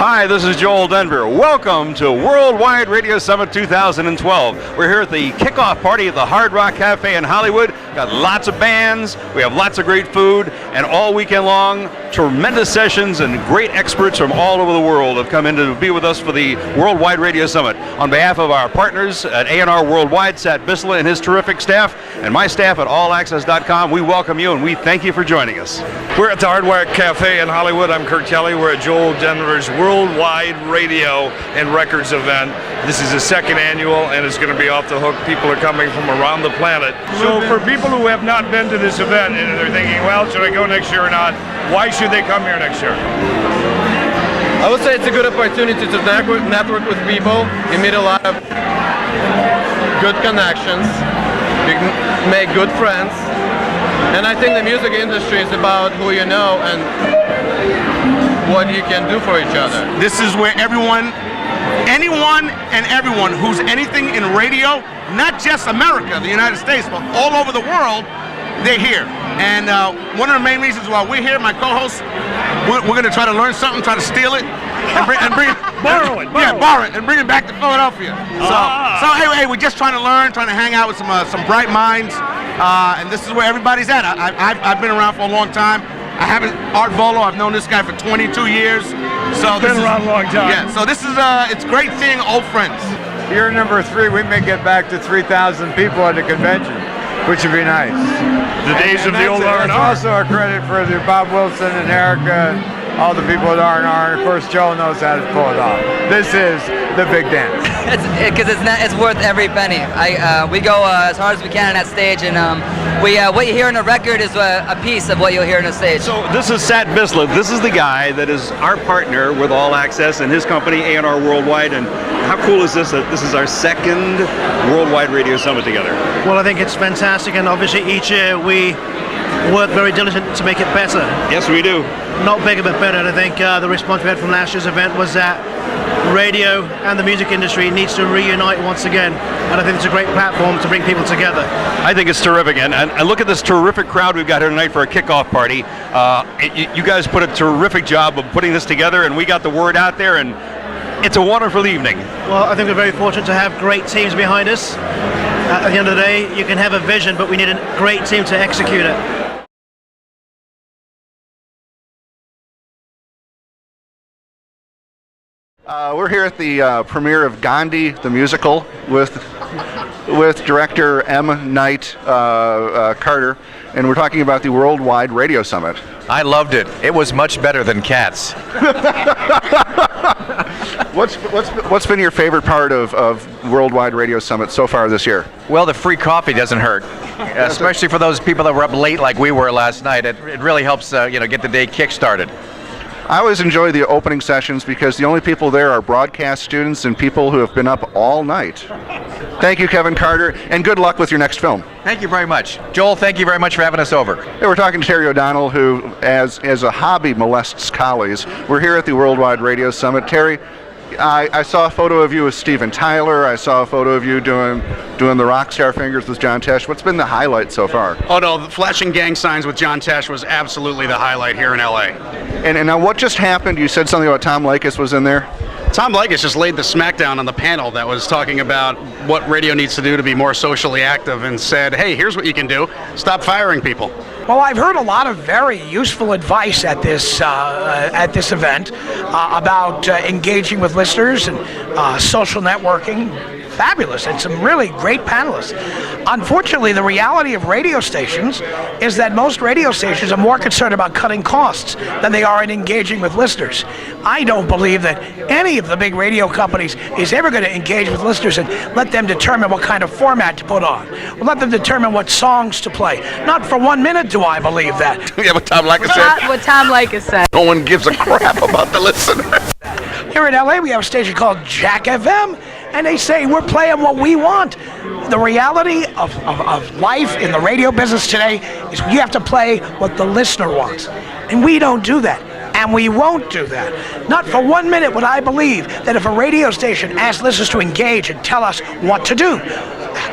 Hi, this is Joel Denver. Welcome to Worldwide Radio Summit 2012. We're here at the kickoff party at the Hard Rock Cafe in Hollywood. Got lots of bands, we have lots of great food, and all weekend long, tremendous sessions and great experts from all over the world have come in to be with us for the Worldwide Radio Summit. On behalf of our partners at A&R Worldwide, Sat Bisla and his terrific staff, and my staff at allaccess.com, we welcome you and we thank you for joining us. We're at the Hard Rock Cafe in Hollywood. I'm Kurt Kelly. We're at Joel Denver's Worldwide Radio and Records event. This is the second annual, and it's going to be off the hook. People are coming from around the planet. So for people who have not been to this event and they're thinking, well, should I go next year or not? Why should they come here next year? I would say it's a good opportunity to network with people. You meet a lot of good connections. You can make good friends. And I think the music industry is about who you know and what you can do for each other. This is where anyone and everyone who's anything in radio, not just America, the United States, but all over the world, they're here. And one of the main reasons why we're here, my co-hosts, we're going to try to learn something, try to steal it, and bring it, borrow it, and bring it back to Philadelphia. So hey, we're just trying to learn, trying to hang out with some bright minds, and this is where everybody's at. I've been around for a long time. Art Volo, I've known this guy for 22 years. So Been around a long time. Yeah, so this is it's great seeing old friends. Year number 3, we may get back to 3,000 people at the convention, which would be nice. The days of the old R&R. That's also a credit for Bob Wilson and Erica, all the people at R&R, and of course Joe knows how to pull it off. This is the big dance. It's worth every penny. We go as hard as we can on that stage, and what you hear on the record is a piece of what you'll hear on the stage. So this is Sat Bisla. This is the guy that is our partner with All Access and his company A&R Worldwide. And how cool is this that this is our second Worldwide Radio Summit together? Well, I think it's fantastic, and obviously each year we work very diligent to make it better. Yes, we do. Not bigger, but better. And I think the response we had from last year's event was that radio and the music industry needs to reunite once again. And I think it's a great platform to bring people together. I think it's terrific. And look at this terrific crowd we've got here tonight for a kickoff party. You guys put a terrific job of putting this together, and we got the word out there, and it's a wonderful evening. Well, I think we're very fortunate to have great teams behind us. At the end of the day, you can have a vision, but we need a great team to execute it. We're here at the premiere of Gandhi, the musical, with director M. Knight Carter, and we're talking about the Worldwide Radio Summit. I loved it. It was much better than Cats. What's been your favorite part of Worldwide Radio Summit so far this year? Well, the free coffee doesn't hurt, especially for those people that were up late like we were last night. It really helps get the day kick-started. I always enjoy the opening sessions because the only people there are broadcast students and people who have been up all night. Thank you, Kevin Carter, and good luck with your next film. Thank you very much. Joel, thank you very much for having us over. Hey, we're talking to Terry O'Donnell, who, as a hobby, molests collies. We're here at the Worldwide Radio Summit. Terry, I saw a photo of you with Steven Tyler. I saw a photo of you doing the Rockstar Fingers with John Tesh. What's been the highlight so far? Oh no, the flashing gang signs with John Tesh was absolutely the highlight here in LA. And now what just happened? You said something about Tom Leykis was in there? Tom Leykis just laid the smackdown on the panel that was talking about what radio needs to do to be more socially active, and said, hey, here's what you can do. Stop firing people. Well, I've heard a lot of very useful advice at this event about engaging with listeners and social networking. Fabulous, and some really great panelists. Unfortunately, the reality of radio stations is that most radio stations are more concerned about cutting costs than they are in engaging with listeners. I don't believe that any of the big radio companies is ever going to engage with listeners and let them determine what kind of format to put on, or let them determine what songs to play. Not for 1 minute do I believe that. Yeah, what Tom Leykis said. What Tom Leykis said. No one gives a crap about the listener. Here in LA, we have a station called Jack FM, and they say we're playing what we want. The reality of life in the radio business today is you have to play what the listener wants. And we don't do that. And we won't do that. Not for 1 minute would I believe that if a radio station asked listeners to engage and tell us what to do,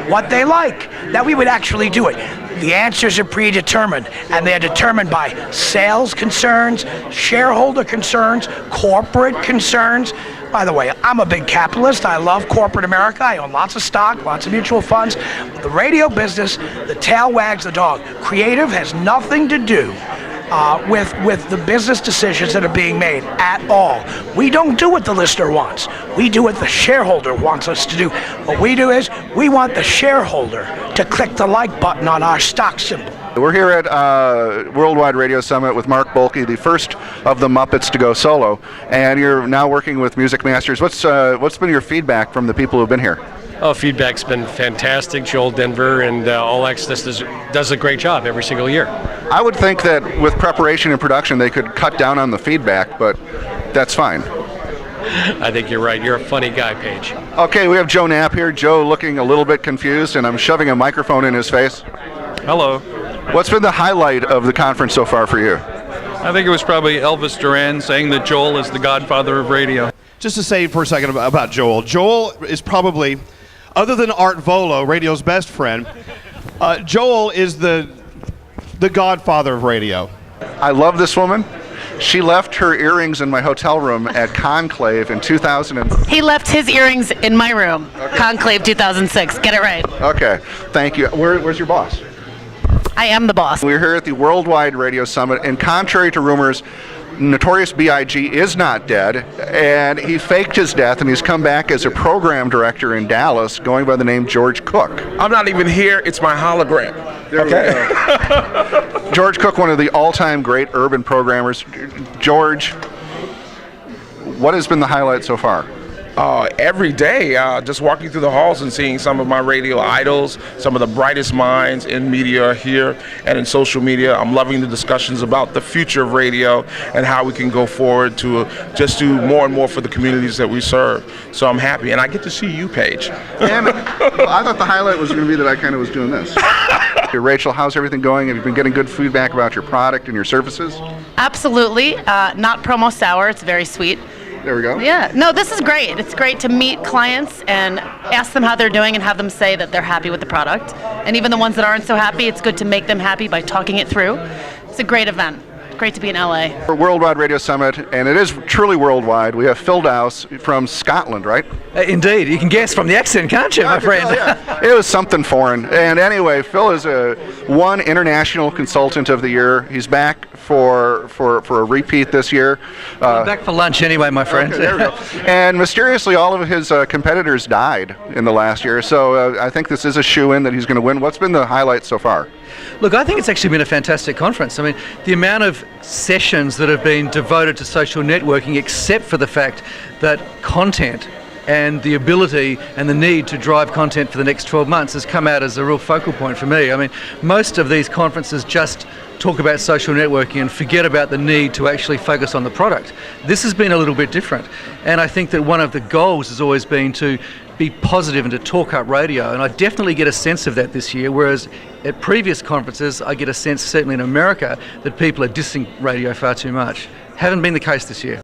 what they like, that we would actually do it. The answers are predetermined, and they're determined by sales concerns, shareholder concerns, corporate concerns. By the way, I'm a big capitalist. I love corporate America. I own lots of stock, lots of mutual funds. The radio business, the tail wags the dog. Creative has nothing to do with the business decisions that are being made at all. We don't do what the listener wants. We do what the shareholder wants us to do. What we do is we want the shareholder to click the like button on our stock symbol. We're here at Worldwide Radio Summit with Mark Bolke, the first of the Muppets to go solo, and you're now working with Music Masters. What's been your feedback from the people who've been here? Oh, feedback's been fantastic. Joel Denver and All Access does a great job every single year. I would think that with preparation and production they could cut down on the feedback, but that's fine. I think you're right. You're a funny guy, Paige. Okay, we have Joe Knapp here. Joe looking a little bit confused, and I'm shoving a microphone in his face. Hello. What's been the highlight of the conference so far for you? I think it was probably Elvis Duran saying that Joel is the godfather of radio. Just to say for a second about Joel. Joel is probably, other than Art Volo, radio's best friend, Joel is the godfather of radio. I love this woman. She left her earrings in my hotel room at Conclave in 2000. He left his earrings in my room. Okay. Conclave 2006. Get it right. Okay, thank you. Where's your boss? I am the boss. We're here at the Worldwide Radio Summit, and contrary to rumors, Notorious B.I.G. is not dead, and he faked his death, and he's come back as a program director in Dallas, going by the name George Cook. I'm not even here. It's my hologram. There we go. George Cook, one of the all-time great urban programmers. George, what has been the highlight so far? Every day, just walking through the halls and seeing some of my radio idols, some of the brightest minds in media here and in social media. I'm loving the discussions about the future of radio and how we can go forward to just do more and more for the communities that we serve. So I'm happy, and I get to see you, Paige. And I thought the highlight was going to be that I kind of was doing this. Rachel, how's everything going? Have you been getting good feedback about your product and your services? Absolutely. Not promo sour. It's very sweet. There we go. Yeah. No, this is great. It's great to meet clients and ask them how they're doing and have them say that they're happy with the product. And even the ones that aren't so happy, it's good to make them happy by talking it through. It's a great event. Great to be in LA. Worldwide Radio Summit, and it is truly worldwide. We have Phil Dowse from Scotland, right? Indeed. You can guess from the accent, can't you, my friend? Yeah. It was something foreign. And anyway, Phil is one International Consultant of the Year. He's back for a repeat this year. I'm back for lunch anyway, my friend. Okay, there we go. And mysteriously, all of his competitors died in the last year, so I think this is a shoo-in that he's going to win. What's been the highlight so far? Look, I think it's actually been a fantastic conference. I mean, the amount of sessions that have been devoted to social networking, except for the fact that content and the ability and the need to drive content for the next 12 months has come out as a real focal point for me. I mean, most of these conferences just talk about social networking and forget about the need to actually focus on the product. This has been a little bit different, and I think that one of the goals has always been to be positive and to talk up radio, and I definitely get a sense of that this year, whereas at previous conferences I get a sense, certainly in America, that people are dissing radio far too much. Haven't been the case this year.